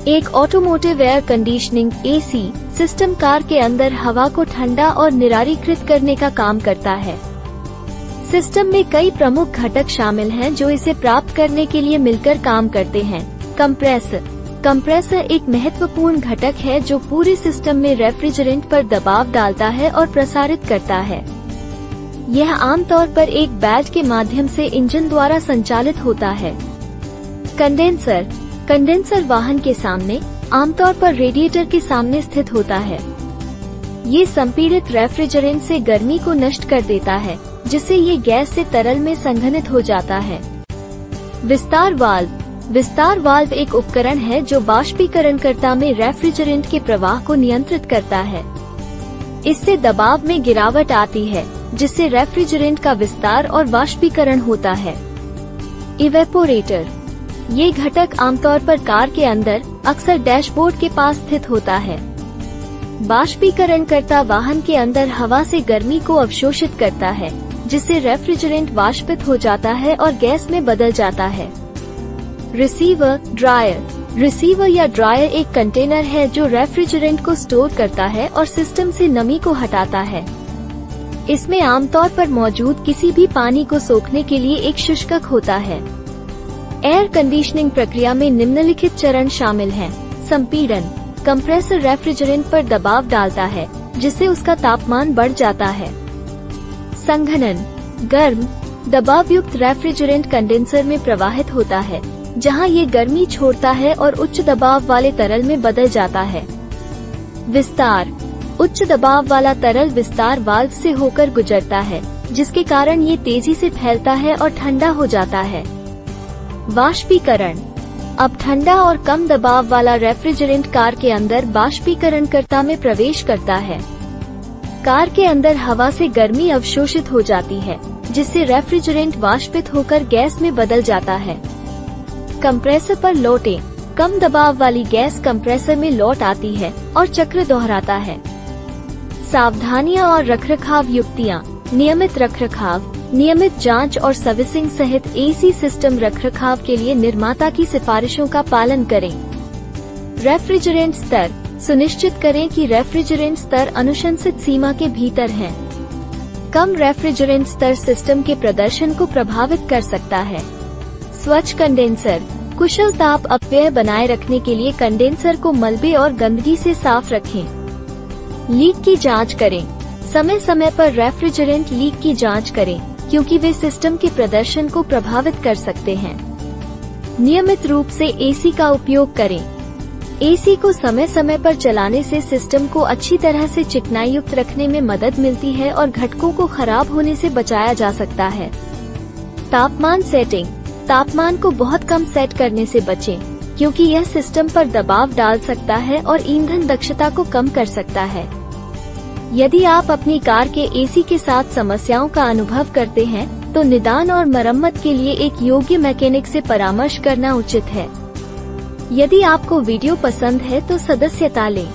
एक automotive air conditioning (AC) system car के अंदर हवा को ठंडा और निरारीकृत करने का काम करता है। सिस्टम में कई प्रमुख घटक शामिल हैं जो इसे प्राप्त करने के लिए मिलकर काम करते हैं। कंप्रेसर एक महत्वपूर्ण घटक है जो पूरे सिस्टम में रेफ्रिजरेंट पर दबाव डालता है और प्रसारित करता है। यह आमतौर पर एक बैज के माध्यम से इंजन द्वारा संचालित होता है। कंडेंसर वाहन के सामने, आमतौर पर रेडिएटर के सामने स्थित होता है। ये संपीड़ित रेफ्रिजरेंट से गर्मी को नष्ट कर देता है, जिससे ये गैस से तरल में संघनित हो जाता है। विस्तार वाल्व एक उपकरण है जो बाष्पीकरणकर्ता में रेफ्रिजरेंट के प्रवाह को नियंत्रित करता है। इससे दबाव में गिरावट आती है, जिससे रेफ्रिजरेंट का विस्तार और वाष्पीकरण होता है। इवेपोरेटर, ये घटक आमतौर पर कार के अंदर, अक्सर डैशबोर्ड के पास स्थित होता है। बाष्पीकरणकर्ता वाहन के अंदर हवा से गर्मी को अवशोषित करता है, जिससे रेफ्रिजरेंट वाष्पित हो जाता है और गैस में बदल जाता है। रिसीवर या ड्रायर एक कंटेनर है जो रेफ्रिजरेंट को स्टोर करता है और सिस्टम से नमी को हटाता है। इसमें आमतौर पर मौजूद किसी भी पानी को सोखने के लिए एक शुष्कक होता है। एयर कंडीशनिंग प्रक्रिया में निम्नलिखित चरण शामिल हैं। संपीड़न, कंप्रेसर रेफ्रिजरेंट पर दबाव डालता है, जिससे उसका तापमान बढ़ जाता है। संघनन, गर्म, दबावयुक्त रेफ्रिजरेंट कंडेंसर में प्रवाहित होता है, जहां ये गर्मी छोड़ता है और उच्च दबाव वाले तरल में बदल जाता है। विस्तार, उच्च दबाव वाला तरल विस्तार वाल्व से होकर गुजरता है, जिसके कारण ये तेजी से फैलता है और ठंडा हो जाता है। वाष्पीकरण, अब ठंडा और कम दबाव वाला रेफ्रिजरेंट कार के अंदर बाष्पीकरणकर्ता में प्रवेश करता है। कार के अंदर हवा से गर्मी अवशोषित हो जाती है, जिससे रेफ्रिजरेंट वाष्पित होकर गैस में बदल जाता है। कंप्रेसर पर लौटें, कम दबाव वाली गैस कंप्रेसर में लौट आती है और चक्र दोहराता है। सावधानियां और रखरखाव युक्तियां, नियमित रखरखाव, नियमित जांच और सर्विसिंग सहित AC सिस्टम रखरखाव के लिए निर्माता की सिफारिशों का पालन करें। रेफ्रिजरेंट स्तर, सुनिश्चित करें कि रेफ्रिजरेंट स्तर अनुशंसित सीमा के भीतर है। कम रेफ्रिजरेंट स्तर सिस्टम के प्रदर्शन को प्रभावित कर सकता है। स्वच्छ कंडेंसर, कुशल ताप अपव्यय बनाए रखने के लिए कंडेंसर को मलबे और गंदगी से साफ रखें। लीक की जांच करें, समय समय पर रेफ्रिजरेंट लीक की जांच करें, क्योंकि वे सिस्टम के प्रदर्शन को प्रभावित कर सकते हैं। नियमित रूप से AC का उपयोग करें। AC को समय समय पर चलाने से सिस्टम को अच्छी तरह से चिकनाई युक्त रखने में मदद मिलती है और घटकों को खराब होने से बचाया जा सकता है। तापमान सेटिंग, तापमान को बहुत कम सेट करने से बचें, क्योंकि यह सिस्टम पर दबाव डाल सकता है और ईंधन दक्षता को कम कर सकता है। यदि आप अपनी कार के AC के साथ समस्याओं का अनुभव करते हैं, तो निदान और मरम्मत के लिए एक योग्य मैकेनिक से परामर्श करना उचित है। यदि आपको वीडियो पसंद है तो सदस्यता लें।